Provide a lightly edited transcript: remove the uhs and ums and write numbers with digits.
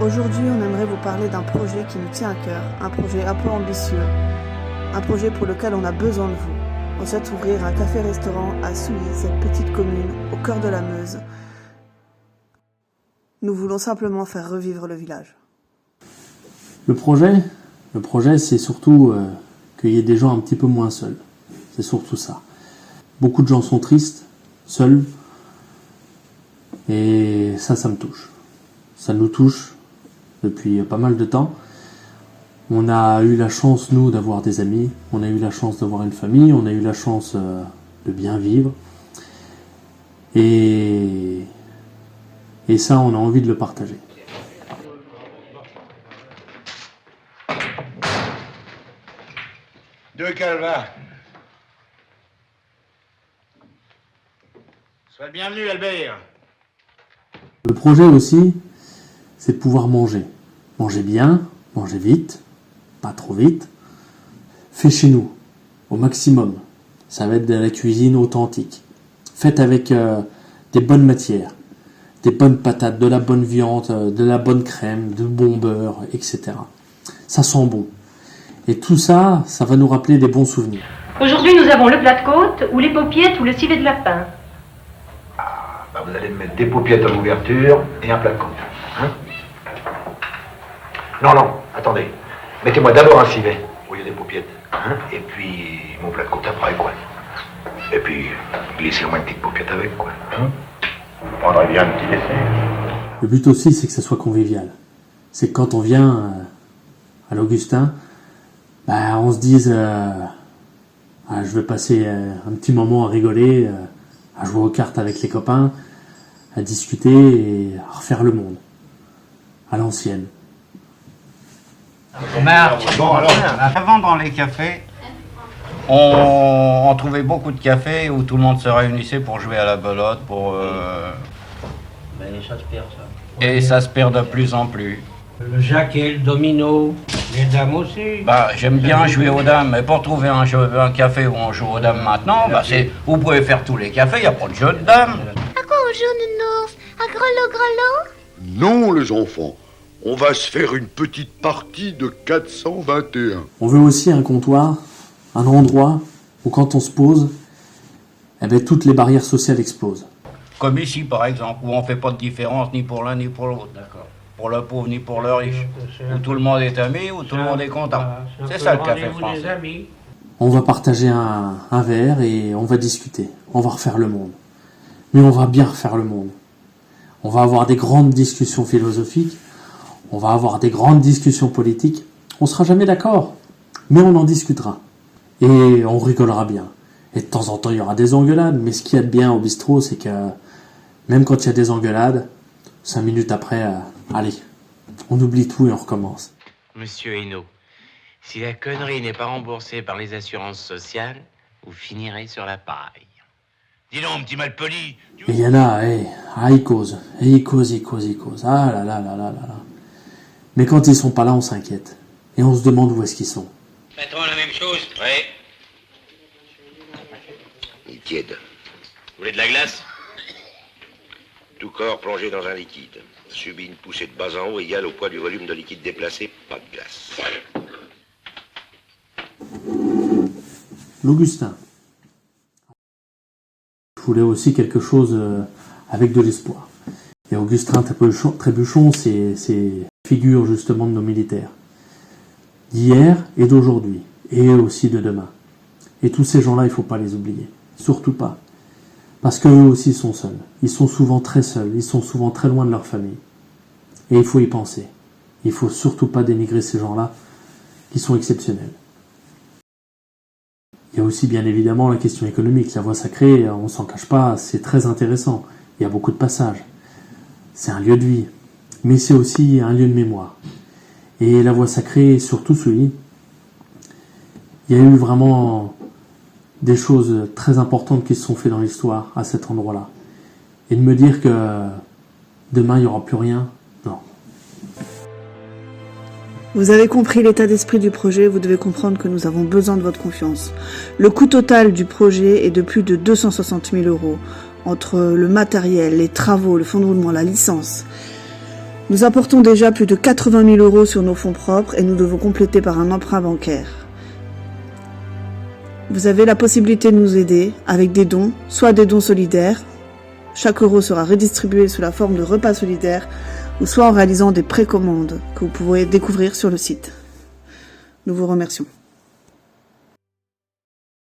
Aujourd'hui, on aimerait vous parler d'un projet qui nous tient à cœur, un projet un peu ambitieux, un projet pour lequel on a besoin de vous. On souhaite ouvrir un café-restaurant à Souilly, cette petite commune au cœur de la Meuse. Nous voulons simplement faire revivre le village. Le projet, c'est surtout qu'il y ait des gens un petit peu moins seuls. C'est surtout ça. Beaucoup de gens sont tristes, seuls, et ça me touche. Ça nous touche depuis pas mal de temps. On a eu la chance, nous, d'avoir des amis, on a eu la chance d'avoir une famille, on a eu la chance de bien vivre. Et ça, on a envie de le partager. Deux Calva. Sois le bienvenu, Albert. Le projet aussi, c'est de pouvoir manger. Manger bien, manger vite, pas trop vite. Fait chez nous, au maximum. Ça va être de la cuisine authentique. Faite avec des bonnes matières, des bonnes patates, de la bonne viande, de la bonne crème, du bon beurre, etc. Ça sent bon. Et tout ça, ça va nous rappeler des bons souvenirs. Aujourd'hui, nous avons le plat de côte, ou les paupiettes, ou le civet de lapin. Vous allez me mettre des paupiettes à l'ouverture et un plat de côte. Hein? Non, attendez. Mettez-moi d'abord un civet au lieu des paupiettes. Hein? Et puis mon plat de côte après, quoi. Et puis glissez-moi une petite paupiette avec, quoi. Hein? Vous prendrez bien un petit dessert. Le but aussi, c'est que ça soit convivial. C'est que quand on vient à l'Augustin, on se dise je vais passer un petit moment à rigoler, à jouer aux cartes avec les copains, à discuter et à refaire le monde à l'ancienne. Marc, avant dans les cafés, on trouvait beaucoup de cafés où tout le monde se réunissait pour jouer à la belote, Ça se perd, ça. et ça se perd de plus en plus. Le jaquet, le domino, les dames aussi. J'aime bien jouer aux dames, mais pour trouver un café où on joue aux dames maintenant, vous pouvez faire tous les cafés, il n'y a pas de jeu de dames. À quoi on joue, nounours? À grelot-grelot? Non, les enfants. On va se faire une petite partie de 421. On veut aussi un comptoir, un endroit où quand on se pose, toutes les barrières sociales explosent. Comme ici, par exemple, où on ne fait pas de différence ni pour l'un ni pour l'autre. D'accord. Pour le pauvre ni pour le riche. Où tout le monde est ami, où tout le monde est content. C'est ça le café français. On va partager un verre et on va discuter. On va refaire le monde. Mais on va bien refaire le monde. On va avoir des grandes discussions philosophiques. On va avoir des grandes discussions politiques. On sera jamais d'accord. Mais on en discutera. Et on rigolera bien. Et de temps en temps, il y aura des engueulades. Mais ce qu'il y a de bien au bistrot, c'est que même quand il y a des engueulades, 5 minutes après, allez, on oublie tout et on recommence. Monsieur Hainaut, si la connerie n'est pas remboursée par les assurances sociales, vous finirez sur la paille. Dis donc, petit malpoli. Et il y en a, ils causent. Ils causent. Ah là là là là là là. Mais quand ils sont pas là, on s'inquiète. Et on se demande où est-ce qu'ils sont. Patron, la même chose. Oui. Il est tiède. Vous voulez de la glace? Tout corps plongé dans un liquide. Subit une poussée de bas en haut égale au poids du volume de liquide déplacé. Pas de glace. L'Augustin. Je voulais aussi quelque chose avec de l'espoir. Et Augustin Trébuchon, c'est figure justement de nos militaires. D'hier et d'aujourd'hui. Et aussi de demain. Et tous ces gens-là, il ne faut pas les oublier. Surtout pas. Parce qu'eux aussi sont seuls. Ils sont souvent très seuls. Ils sont souvent très loin de leur famille. Et il faut y penser. Il ne faut surtout pas dénigrer ces gens-là qui sont exceptionnels. Il y a aussi bien évidemment la question économique. La Voie Sacrée, on ne s'en cache pas, c'est très intéressant. Il y a beaucoup de passages. C'est un lieu de vie. Mais c'est aussi un lieu de mémoire. Et la Voie Sacrée, surtout Souilly, il y a eu vraiment des choses très importantes qui se sont faites dans l'histoire à cet endroit-là. Et de me dire que demain il n'y aura plus rien, non. Vous avez compris l'état d'esprit du projet, vous devez comprendre que nous avons besoin de votre confiance. Le coût total du projet est de plus de 260 000 €, entre le matériel, les travaux, le fonds de roulement, la licence. Nous apportons déjà plus de 80 000 € sur nos fonds propres et nous devons compléter par un emprunt bancaire. Vous avez la possibilité de nous aider avec des dons, soit des dons solidaires. Chaque euro sera redistribué sous la forme de repas solidaires ou soit en réalisant des précommandes que vous pourrez découvrir sur le site. Nous vous remercions.